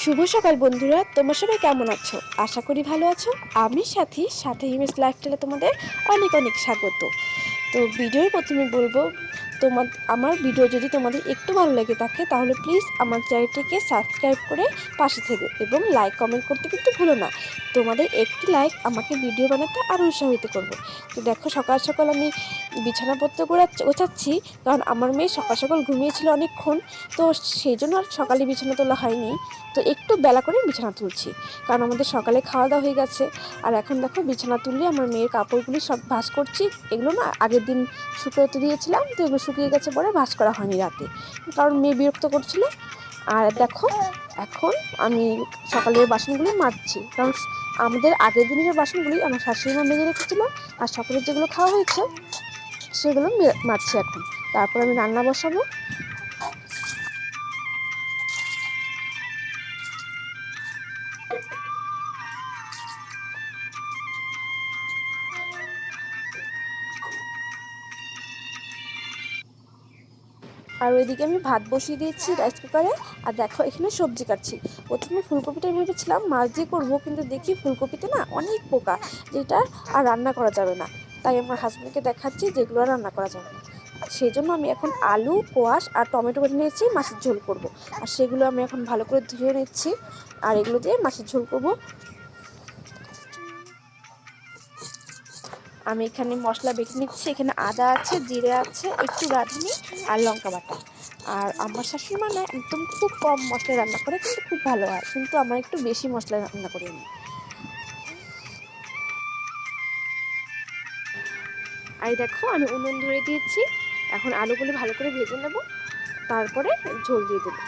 শুভ সকাল বন্ধুরা, তোমরা সবাই কেমন আছো? আশা করি ভালো আছো। আমি সাথে হিমেশ লাইফস্টাইলে তোমাদের অনেক অনেক স্বাগত। তো ভিডিওর প্রথমে বলবো, আমার ভিডিও যদি তোমাদের একটু ভালো লেগে থাকে তাহলে প্লিজ আমার চ্যানেলটিকে সাবস্ক্রাইব করে পাশে থেকে এবং লাইক কমেন্ট করতে কিন্তু ভুলো না। তোমাদের একটি লাইক আমাকে ভিডিও বানাতে আরও উৎসাহিত করবে। তো দেখো, সকাল সকাল আমি বিছানাপত্র গোছাচ্ছি, কারণ আমার মেয়ে সকাল সকাল ঘুমিয়েছিল অনেকক্ষণ। তো সেই জন্য আর সকালে বিছানা তোলা হয়নি। তো একটু বেলা করে বিছানা তুলছি, কারণ আমাদের সকালে খাওয়া দাওয়া হয়ে গেছে। আর এখন দেখো, বিছানা তুললে আমার মেয়ের কাপড়গুলি সব ভাঁজ করছি। এগুলো না আগের দিন শুকোতে দিয়েছিলাম, তো এগুলো শুকিয়ে গেছে পরে ভাঁজ করা হয়নি রাতে, কারণ মেয়ে বিরক্ত করছিল। আর দেখো, এখন আমি সকালের বাসনগুলি মাজছি, কারণ আমাদের আগের দিনের বাসনগুলি আমার শাশুড়ি মা মেজে রেখেছিল, আর সকালের যেগুলো খাওয়া হয়েছে সেগুলো মাজছি এখন। তারপর আমি রান্না বসাবো। আর ওইদিকে আমি ভাত বসিয়ে দিয়েছি রাইস কুকারে। আর দেখো, এখানে সবজি কাটছি। প্রথমে ফুলকপিটা ভেবেছিলাম মাছ দিয়ে করবো, কিন্তু দেখি ফুলকপিতে না অনেক পোকা, যেটা আর রান্না করা যাবে না। তাই আমার হাজব্যান্ডকে দেখাচ্ছি যেগুলো আর রান্না করা যাবে না। সেই জন্য আমি এখন আলু, কোয়াশ আর টমেটো কেটে নিয়েছি, মাছের ঝোল করব। আর সেগুলো আমি এখন ভালো করে ধুয়ে নিচ্ছি, আর এগুলো দিয়ে মাছের ঝোল করব। আমি এখানে মশলা বেটে নিচ্ছি। এখানে আদা আছে, জিরে আছে, একটু রাঁধুনি আর লঙ্কা বাটা। আর আমার শাশুড়ি মা না একদম খুব কম মশলায় রান্না করে, কিন্তু খুব ভালো হয়, কিন্তু আমার একটু বেশি মশলায় রান্না করি আমি। আর দেখো, আমি উনুন ধরে দিয়েছি। এখন আলুগুলি ভালো করে ভেজে নেব, তারপরে ঝোল দিয়ে দেবো।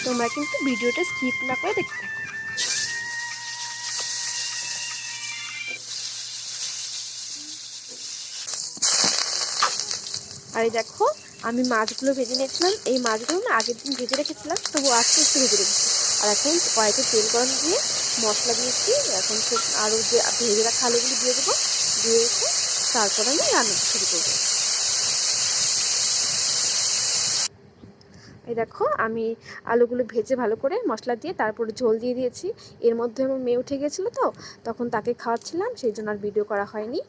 তোমরা কিন্তু ভিডিওটা স্কিপ না করে দেখতে থাকো। আর এই দেখো, আমি মাছগুলো ভেজে নিয়েছিলাম। এই মাছগুলো না আগের দিন ভেজে রেখেছিলাম, তবু আজকে একটু ভেজে রেখেছি। আর এখন কড়াইতে তেল গরম দিয়ে মশলা দিয়েছি। এখন আরও যে ভেজে রাখা আলুগুলো দিয়ে দেবো, দিয়ে রেখে তারপর আমি রান্নাটা শুরু করবো। এই দেখো, আমি আলুগুলো ভেজে ভালো করে মশলা দিয়ে তারপরে ঝোল দিয়ে দিয়েছি। এর মধ্যে আমার মেয়ে উঠে গেছিলো, তো তখন তাকে খাওয়াচ্ছিলাম, সেই জন্য আর ভিডিও করা হয়নি।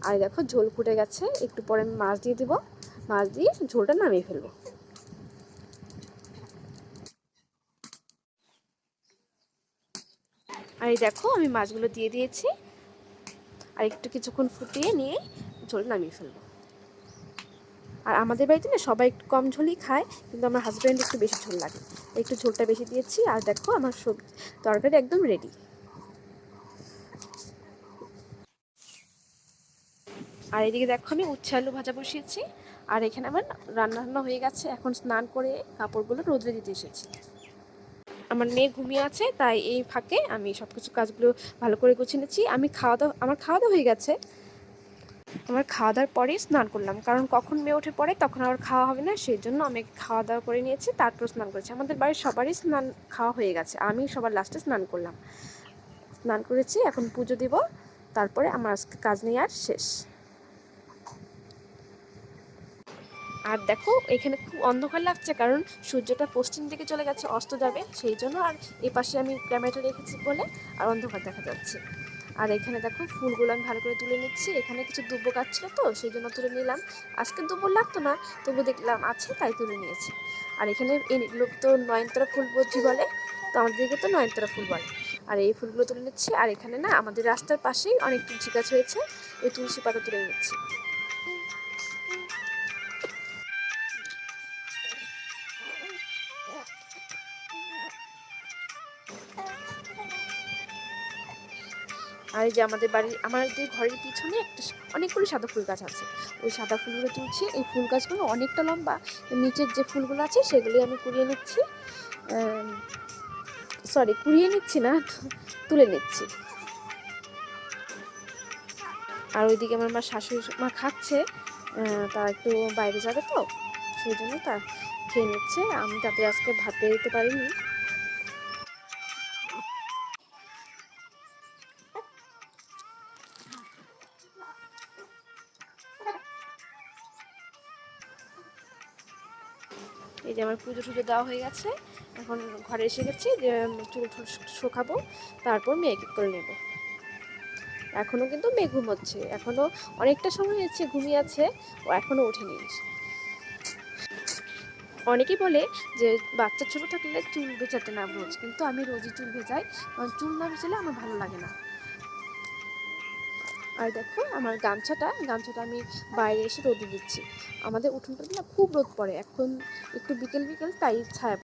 আর দেখো, ঝোল ফুটে গেছে, একটু পরে আমি মাছ দিয়ে দেবো। মাছ দিয়ে ঝোলটা নামিয়ে ফেলবো। আর এই দেখো, আমি মাছগুলো দিয়ে দিয়েছি, আর একটু কিছুক্ষণ ফুটিয়ে নিয়ে ঝোল নামিয়ে ফেলবো। আর আমাদের বাড়িতে না সবাই একটু কম ঝোলই খায়, কিন্তু আমার হাজব্যান্ড একটু বেশি ঝোল লাগে, একটু ঝোলটা বেশি দিয়েছি। আর দেখো, আমার তরকারি একদম রেডি। আর এদিকে দেখো, আমি উচ্ছে আলু ভাজা বসিয়েছি। আর এখানে আমার রান্না হয়ে গেছে। এখন স্নান করে কাপড়গুলো রোদে দিতে এসেছি। আমার মেয়ে ঘুমিয়ে আছে, তাই এই ফাঁকে আমি সব কিছু কাজগুলো ভালো করে গুছিয়ে নিচ্ছি। আমার খাওয়া দাওয়া হয়ে গেছে। আমার খাওয়া দাওয়ার পরেই স্নান করলাম, কারণ কখন মেয়ে উঠে পড়ে তখন আর খাওয়া হবে না, সেই জন্য আমি খাওয়া দাওয়া করে নিয়েছি, তারপর স্নান করেছি। আমাদের বাড়ির সবারই স্নান খাওয়া হয়ে গেছে, আমি সবার লাস্টে স্নান করলাম। স্নান করেছি, এখন পুজো দিব, তারপরে আমার আজকে কাজ নিয়ে আর শেষ। আর দেখো, এখানে খুব অন্ধকার লাগছে, কারণ সূর্যটা পশ্চিম দিকে চলে গেছে, অস্ত যাবে, সেই জন্য। আর এই পাশে আমি ক্যামেরাটা রেখেছি বলে আর অন্ধকার দেখা যাচ্ছে। আর এখানে দেখো, ফুলগুলো আমি ভালো করে তুলে নিচ্ছি। এখানে কিছু দুব্বো গাছ ছিল, তো সেই জন্য তুলে নিলাম। আজকে দুব্বো লাগতো না, তবু দেখলাম আছে, তাই তুলে নিয়েছি। আর এখানে এগুলো তো নয়নতারা ফুল বুঝি বলে, তো আমাদের দিকে তো নয়নতারা ফুল বলে। আর এই ফুলগুলো তুলে নিচ্ছি। আর এখানে না আমাদের রাস্তার পাশেই অনেক তুলসী গাছ হয়েছে, এই তুলসী পাতা তুলে নিচ্ছি। আর এই যে আমাদের ঘরের পিছনে অনেকগুলো সাদা ফুল গাছ আছে। ওই সাদা ফুলগুলো তুলছি। এই ফুল গাছগুলো অনেকটা লম্বা, নিচের যে ফুলগুলো আছে সেগুলি আমি কুড়িয়ে নিচ্ছি। কুড়িয়ে নিচ্ছি না, তুলে নিচ্ছি। আর ওইদিকে আমার শাশুড়ি মা খাচ্ছে, তারা একটু বাইরে যাবে, তো সেই জন্য তা খেয়ে নিচ্ছে। আমি তাতে আজকে ভাত বেড়ে দিতে পারিনি। এই যে আমার পুজো টুজো দেওয়া হয়ে গেছে, এখন ঘরে এসে গেছি যে চুল টুল শুকাবো, তারপর মেয়েকে করে নেব। এখনও কিন্তু মেয়ে ঘুমোচ্ছে, এখনও অনেকটা সময় হয়েছে ঘুমিয়ে আছে, ও এখনও ওঠেনি। অনেকেই বলে যে বাচ্চা ছোট থাকলে চুল ভেজাতে না রোজ, কিন্তু আমি রোজই চুল ভেজাই, কারণ চুল না ভেজালে আমার ভালো লাগে না। আর দেখো আমার গামছাটা আমি বাইরে এসে রোদে দিচ্ছি। আমাদের উঠোনটাতে না খুব রোদ পড়ে, এখন একটু বিকেল বিকেল তাই ছায়া